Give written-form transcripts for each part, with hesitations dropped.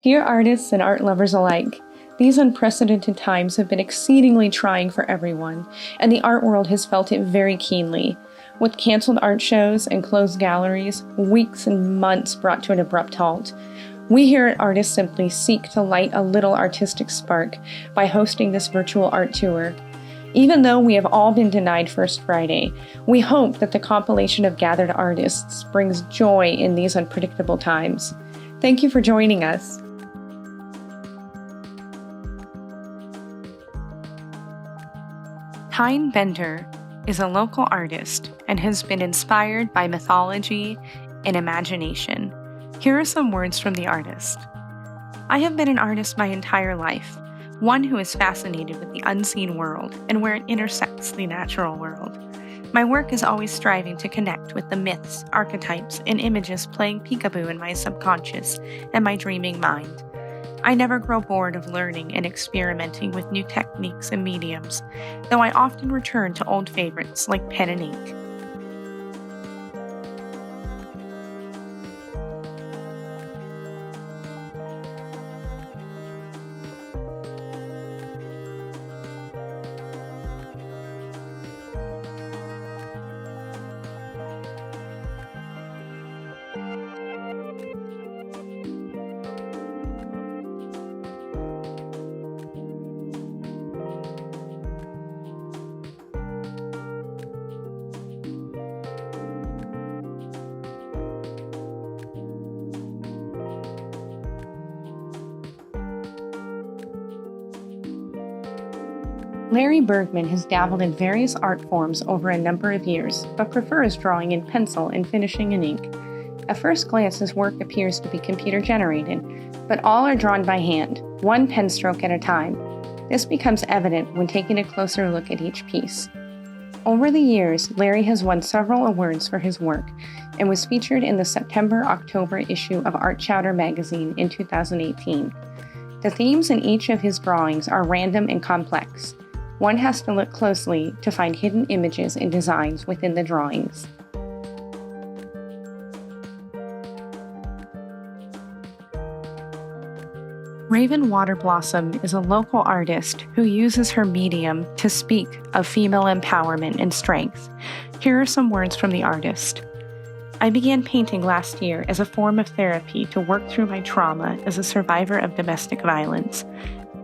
Dear artists and art lovers alike, these unprecedented times have been exceedingly trying for everyone, and the art world has felt it very keenly. With canceled art shows and closed galleries, weeks and months brought to an abrupt halt, we here at Artists Simply seek to light a little artistic spark by hosting this virtual art tour. Even though we have all been denied First Friday, we hope that the compilation of gathered artists brings joy in these unpredictable times. Thank you for joining us. Tyny Bender is a local artist and has been inspired by mythology and imagination. Here are some words from the artist. I have been an artist my entire life, one who is fascinated with the unseen world and where it intersects the natural world. My work is always striving to connect with the myths, archetypes, and images playing peekaboo in my subconscious and my dreaming mind. I never grow bored of learning and experimenting with new techniques and mediums, though I often return to old favorites like pen and ink. Larry Bergman has dabbled in various art forms over a number of years, but prefers drawing in pencil and finishing in ink. At first glance, his work appears to be computer-generated, but all are drawn by hand, one pen stroke at a time. This becomes evident when taking a closer look at each piece. Over the years, Larry has won several awards for his work and was featured in the September-October issue of Art Chowder magazine in 2018. The themes in each of his drawings are random and complex. One has to look closely to find hidden images and designs within the drawings. Raven Waterblossom is a local artist who uses her medium to speak of female empowerment and strength. Here are some words from the artist. I began painting last year as a form of therapy to work through my trauma as a survivor of domestic violence.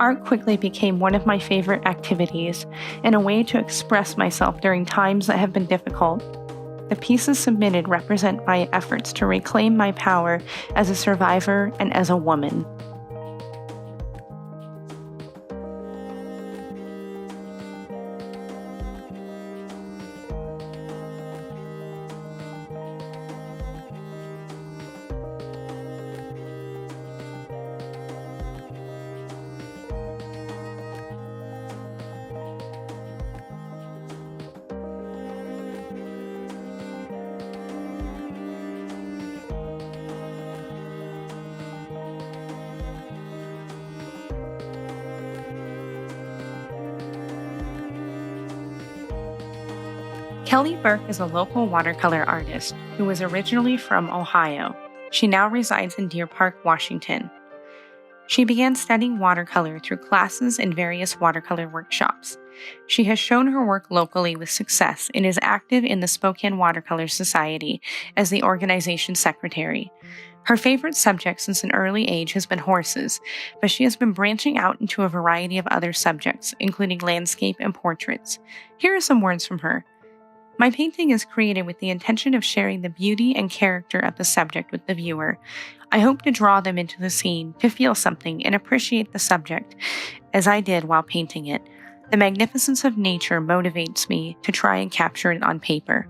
Art quickly became one of my favorite activities and a way to express myself during times that have been difficult. The pieces submitted represent my efforts to reclaim my power as a survivor and as a woman. Kelly Burk is a local watercolor artist who was originally from Ohio. She now resides in Deer Park, Washington. She began studying watercolor through classes and various watercolor workshops. She has shown her work locally with success and is active in the Spokane Watercolor Society as the organization's secretary. Her favorite subject since an early age has been horses, but she has been branching out into a variety of other subjects, including landscape and portraits. Here are some words from her. My painting is created with the intention of sharing the beauty and character of the subject with the viewer. I hope to draw them into the scene, to feel something, and appreciate the subject, as I did while painting it. The magnificence of nature motivates me to try and capture it on paper.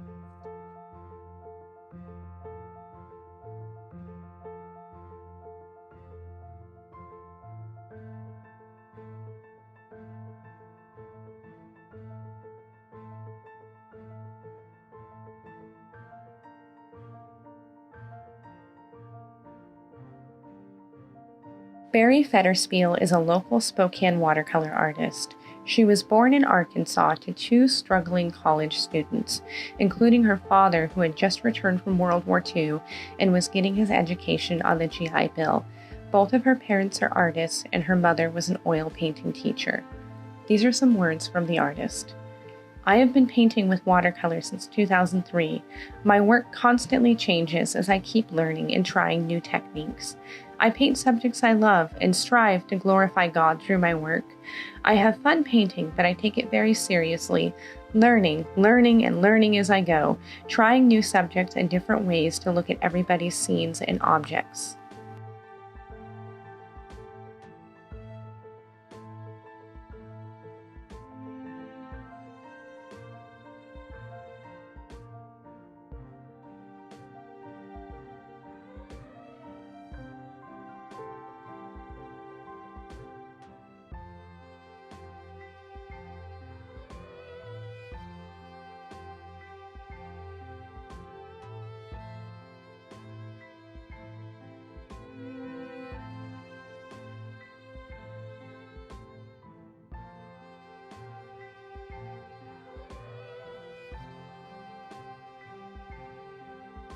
Bari Federspiel is a local Spokane watercolor artist. She was born in Arkansas to two struggling college students, including her father, who had just returned from World War II and was getting his education on the GI Bill. Both of her parents are artists, and her mother was an oil painting teacher. These are some words from the artist. I have been painting with watercolor since 2003. My work constantly changes as I keep learning and trying new techniques. I paint subjects I love and strive to glorify God through my work. I have fun painting, but I take it very seriously, learning as I go, trying new subjects and different ways to look at everybody's scenes and objects.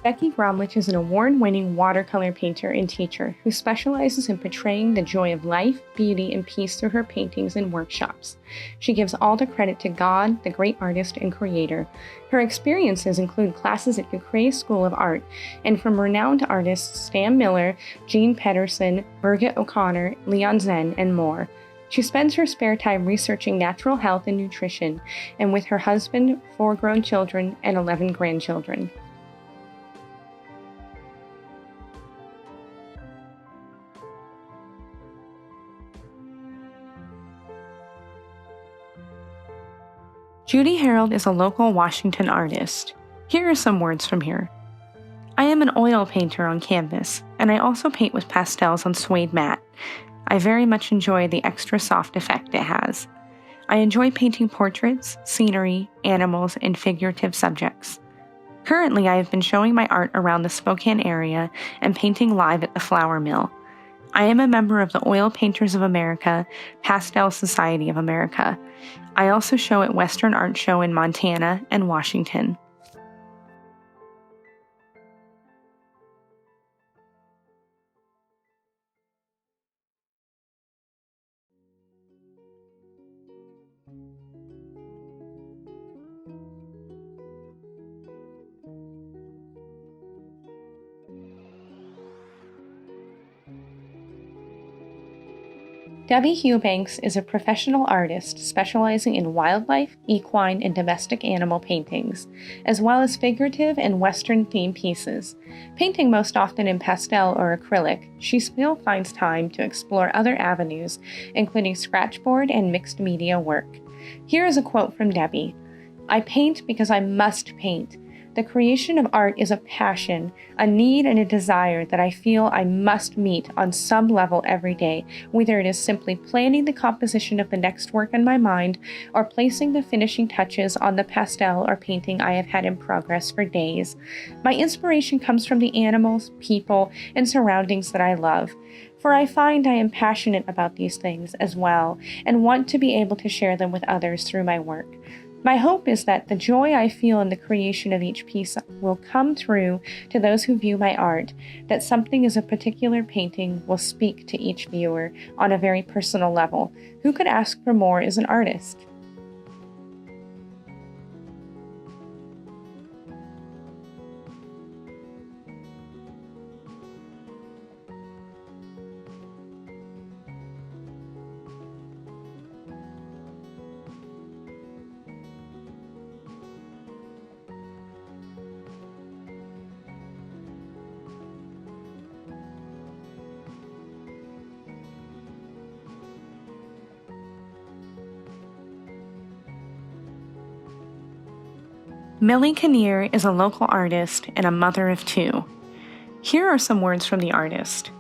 Becky Gromlich is an award-winning watercolor painter and teacher who specializes in portraying the joy of life, beauty, and peace through her paintings and workshops. She gives all the credit to God, the great artist and creator. Her experiences include classes at Ducre School of Art and from renowned artists Stan Miller, Jean Pedersen, Birgit O'Connor, Leon Zen, and more. She spends her spare time researching natural health and nutrition, and with her husband, 4 grown children, and 11 grandchildren. Judy Harrell is a local Washington artist. Here are some words from her. I am an oil painter on canvas, and I also paint with pastels on suede mat. I very much enjoy the extra soft effect it has. I enjoy painting portraits, scenery, animals, and figurative subjects. Currently, I have been showing my art around the Spokane area and painting live at the Flour Mill. I am a member of the Oil Painters of America, Pastel Society of America. I also show at Western Art Show in Montana and Washington. Debbie Hughbanks is a professional artist specializing in wildlife, equine, and domestic animal paintings, as well as figurative and Western-themed pieces. Painting most often in pastel or acrylic, she still finds time to explore other avenues, including scratchboard and mixed media work. Here is a quote from Debbie. "I paint because I must paint. The creation of art is a passion, a need and a desire that I feel I must meet on some level every day, whether it is simply planning the composition of the next work in my mind or placing the finishing touches on the pastel or painting I have had in progress for days. My inspiration comes from the animals, people, and surroundings that I love. For I find I am passionate about these things as well and want to be able to share them with others through my work. My hope is that the joy I feel in the creation of each piece will come through to those who view my art, that something as a particular painting will speak to each viewer on a very personal level. Who could ask for more as an artist?" Millie Keehner is a local artist and a mother of 2. Here are some words from the artist.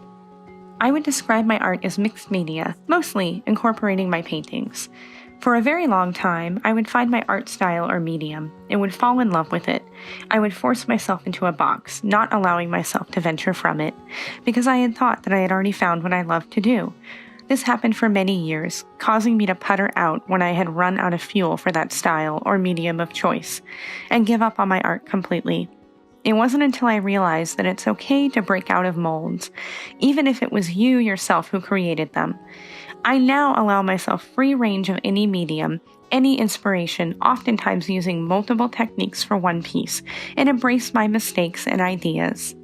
I would describe my art as mixed media, mostly incorporating my paintings. For a very long time, I would find my art style or medium and would fall in love with it. I would force myself into a box, not allowing myself to venture from it, because I had thought that I had already found what I loved to do. This happened for many years, causing me to putter out when I had run out of fuel for that style or medium of choice, and give up on my art completely. It wasn't until I realized that it's okay to break out of molds, even if it was you yourself who created them. I now allow myself free range of any medium, any inspiration, oftentimes using multiple techniques for one piece, and embrace my mistakes and ideas.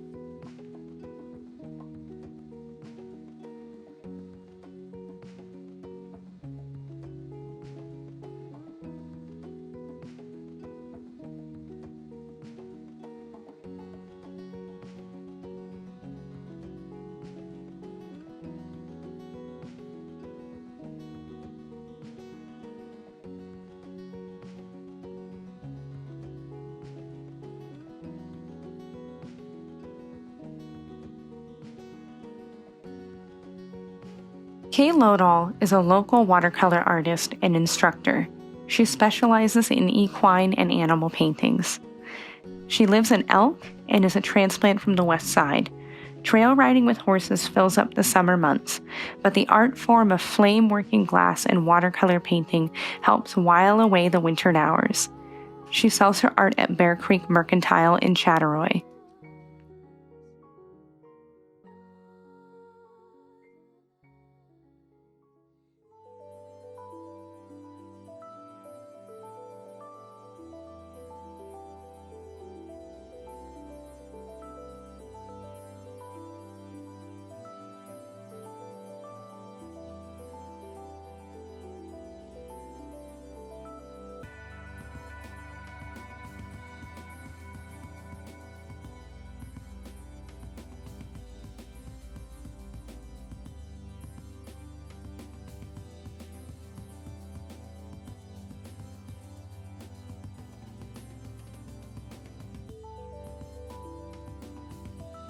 Kay Lodahl is a local watercolor artist and instructor. She specializes in equine and animal paintings. She lives in Elk and is a transplant from the West Side. Trail riding with horses fills up the summer months, but the art form of flame-working glass and watercolor painting helps while away the wintered hours. She sells her art at Bear Creek Mercantile in Chattaroy.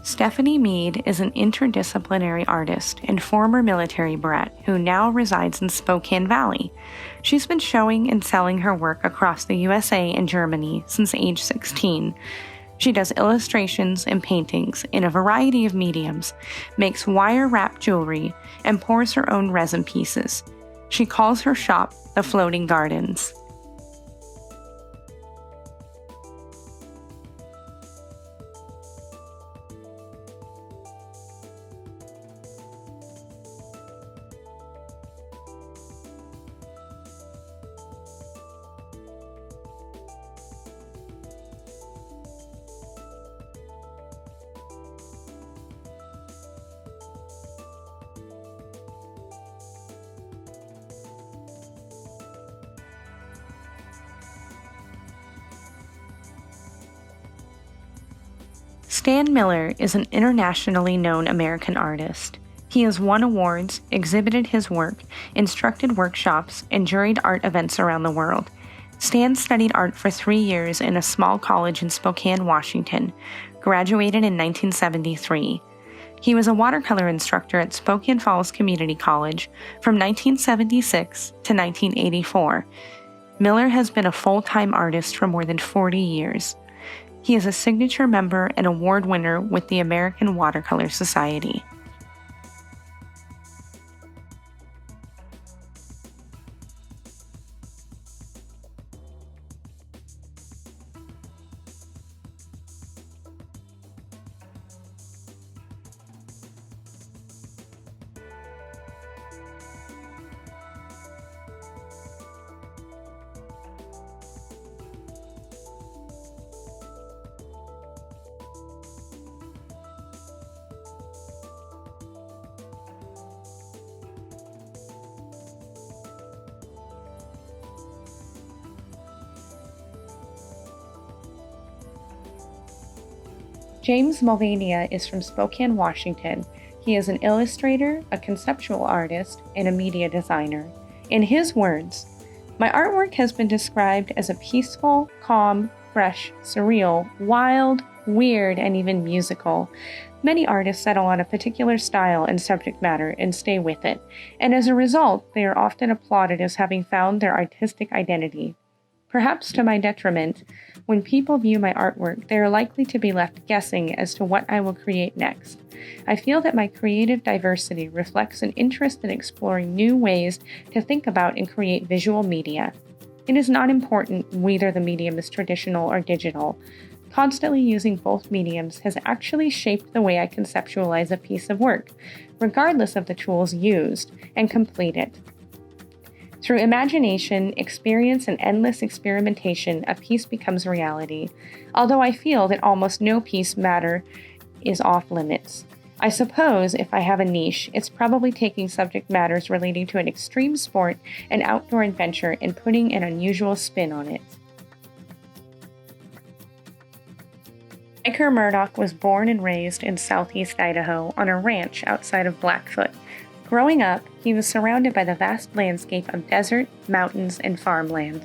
Stephanie Meade is an interdisciplinary artist and former military brat who now resides in Spokane Valley. She's been showing and selling her work across the USA and Germany since age 16. She does illustrations and paintings in a variety of mediums, makes wire-wrapped jewelry, and pours her own resin pieces. She calls her shop the Floating Gardens. Stan Miller is an internationally known American artist. He has won awards, exhibited his work, instructed workshops, and juried art events around the world. Stan studied art for 3 years in a small college in Spokane, Washington, graduated in 1973. He was a watercolor instructor at Spokane Falls Community College from 1976 to 1984. Miller has been a full-time artist for more than 40 years. He is a signature member and award winner with the American Watercolor Society. James Mulvania is from Spokane, Washington. He is an illustrator, a conceptual artist, and a media designer. In his words, "My artwork has been described as a peaceful, calm, fresh, surreal, wild, weird, and even musical. Many artists settle on a particular style and subject matter and stay with it, and as a result, they are often applauded as having found their artistic identity. Perhaps to my detriment, when people view my artwork, they are likely to be left guessing as to what I will create next. I feel that my creative diversity reflects an interest in exploring new ways to think about and create visual media. It is not important whether the medium is traditional or digital. Constantly using both mediums has actually shaped the way I conceptualize a piece of work, regardless of the tools used, and complete it. Through imagination, experience, and endless experimentation, a piece becomes reality, although I feel that almost no piece matter is off limits. I suppose if I have a niche, it's probably taking subject matters relating to an extreme sport and outdoor adventure and putting an unusual spin on it. Ryker Murdock was born and raised in southeast Idaho on a ranch outside of Blackfoot. Growing up, he was surrounded by the vast landscape of desert, mountains, and farmland.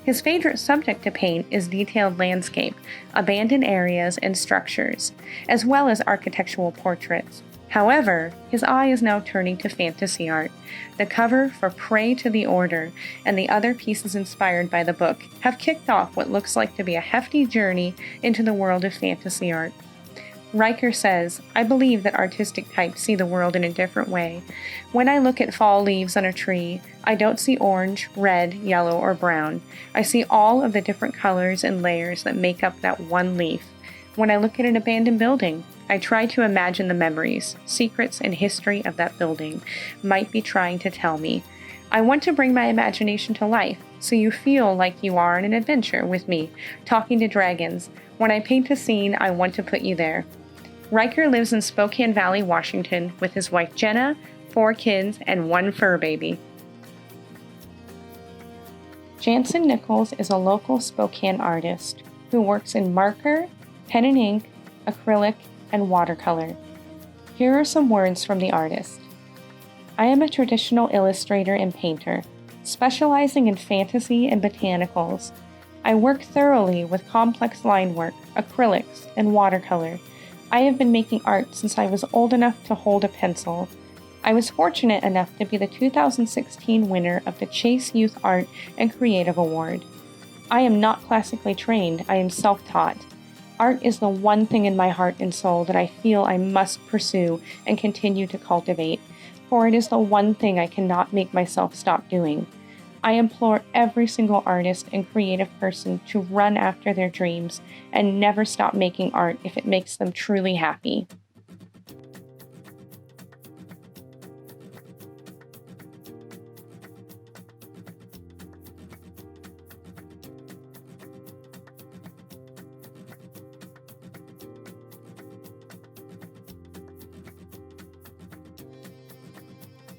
His favorite subject to paint is detailed landscape, abandoned areas, and structures, as well as architectural portraits. However, his eye is now turning to fantasy art. The cover for Prey to the Order and the other pieces inspired by the book have kicked off what looks like to be a hefty journey into the world of fantasy art. Ryker says, "I believe that artistic types see the world in a different way. When I look at fall leaves on a tree, I don't see orange, red, yellow, or brown. I see all of the different colors and layers that make up that one leaf. When I look at an abandoned building, I try to imagine the memories, secrets, and history of that building might be trying to tell me. I want to bring my imagination to life, so you feel like you are on an adventure with me, talking to dragons. When I paint a scene, I want to put you there." Ryker lives in Spokane Valley, Washington, with his wife Jenna, 4 kids, and 1 fur baby. Jansen Nicolas is a local Spokane artist who works in marker, pen and ink, acrylic, and watercolor. Here are some words from the artist. "I am a traditional illustrator and painter, specializing in fantasy and botanicals. I work thoroughly with complex line work, acrylics, and watercolor. I have been making art since I was old enough to hold a pencil. I was fortunate enough to be the 2016 winner of the Chase Youth Art and Creative Award. I am not classically trained, I am self-taught. Art is the one thing in my heart and soul that I feel I must pursue and continue to cultivate, for it is the one thing I cannot make myself stop doing. I implore every single artist and creative person to run after their dreams and never stop making art if it makes them truly happy."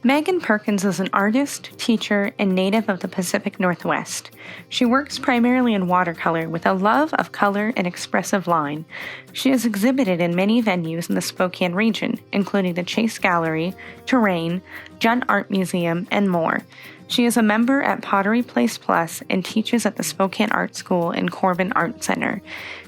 Megan Perkins is an artist, teacher, and native of the Pacific Northwest. She works primarily in watercolor with a love of color and expressive line. She has exhibited in many venues in the Spokane region, including the Chase Gallery, Terrain, Junt Art Museum, and more. She is a member at Pottery Place Plus and teaches at the Spokane Art School and Corbin Art Center.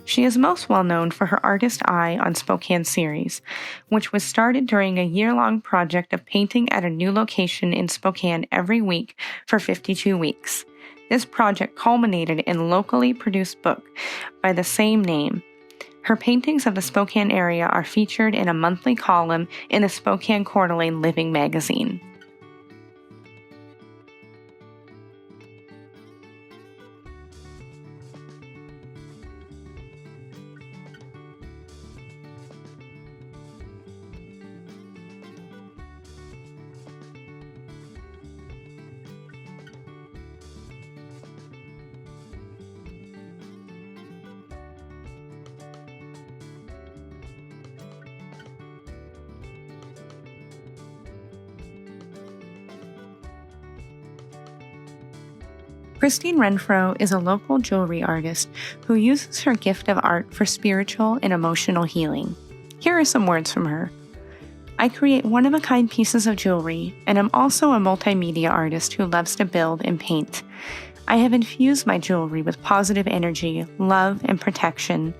She is most well known for her Artist Eye on Spokane series, which was started during a year-long project of painting at a new location in Spokane every week for 52 weeks. This project culminated in a locally produced book by the same name. Her paintings of the Spokane area are featured in a monthly column in the Spokane Coeur d'Alene Living magazine. Kristine Renfro is a local jewelry artist who uses her gift of art for spiritual and emotional healing. Here are some words from her. "I create one-of-a-kind pieces of jewelry, and am also a multimedia artist who loves to build and paint. I have infused my jewelry with positive energy, love, and protection.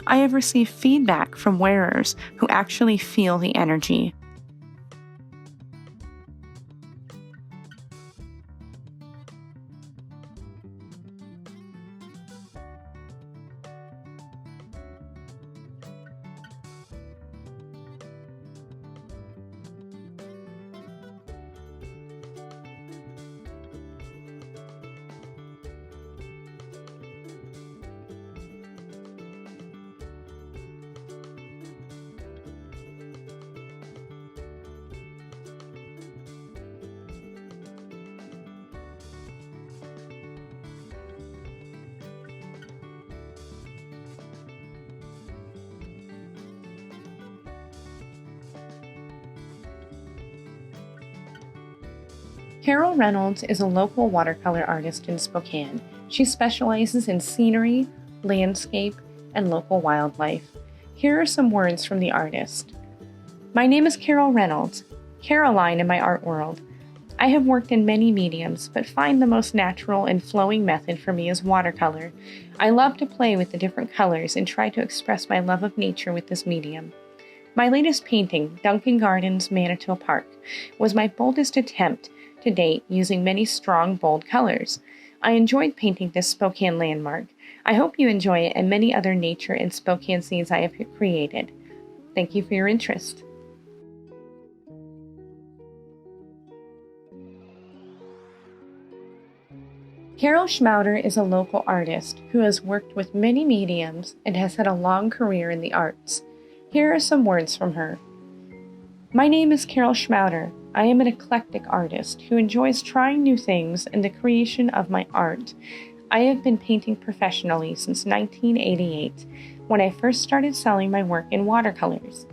I have received feedback from wearers who actually feel the energy. Carol Reynolds is a local watercolor artist in Spokane. She specializes in scenery, landscape, and local wildlife. Here are some words from the artist. My name is Carol Reynolds, Caroline in my art world. I have worked in many mediums, but find the most natural and flowing method for me is watercolor. I love to play with the different colors and try to express my love of nature with this medium. My latest painting, Duncan Gardens, Manitou Park, was my boldest attempt to date using many strong, bold colors. I enjoyed painting this Spokane landmark. I hope you enjoy it and many other nature and Spokane scenes I have created. Thank you for your interest. Carol Schmauder is a local artist who has worked with many mediums and has had a long career in the arts. Here are some words from her. My name is Carol Schmauder. I am an eclectic artist who enjoys trying new things and the creation of my art. I have been painting professionally since 1988, when I first started selling my work in watercolors.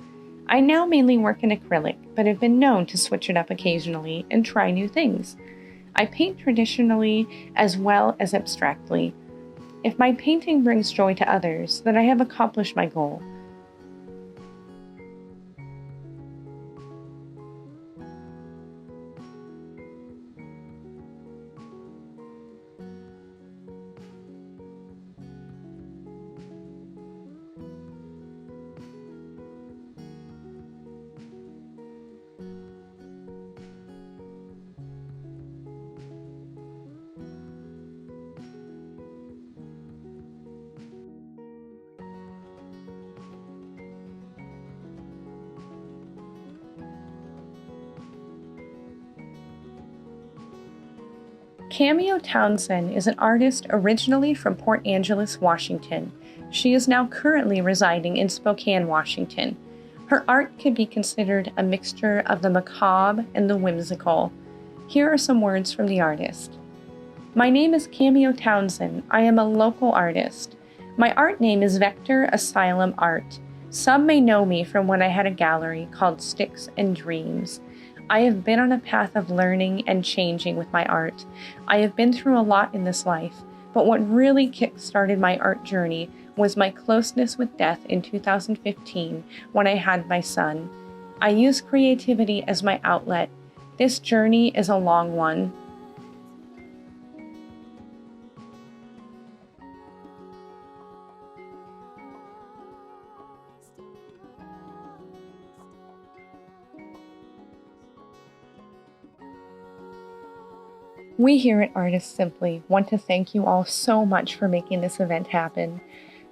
I now mainly work in acrylic, but have been known to switch it up occasionally and try new things. I paint traditionally as well as abstractly. If my painting brings joy to others, then I have accomplished my goal. Cameo Townsend is an artist originally from Port Angeles, Washington. She is now currently residing in Spokane, Washington. Her art can be considered a mixture of the macabre and the whimsical. Here are some words from the artist. My name is Cameo Townsend. I am a local artist. My art name is Vector Asylum Art. Some may know me from when I had a gallery called Sticks and Dreams. I have been on a path of learning and changing with my art. I have been through a lot in this life, but what really kick-started my art journey was my closeness with death in 2015 when I had my son. I use creativity as my outlet. This journey is a long one. We here at Artists Simply want to thank you all so much for making this event happen.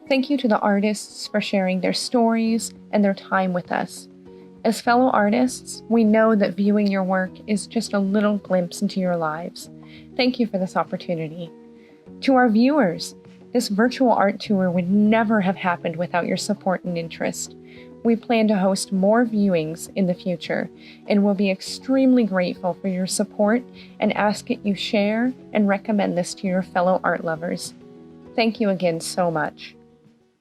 Thank you to the artists for sharing their stories and their time with us. As fellow artists, we know that viewing your work is just a little glimpse into your lives. Thank you for this opportunity. To our viewers, this virtual art tour would never have happened without your support and interest. We plan to host more viewings in the future and will be extremely grateful for your support and ask that you share and recommend this to your fellow art lovers. Thank you again so much.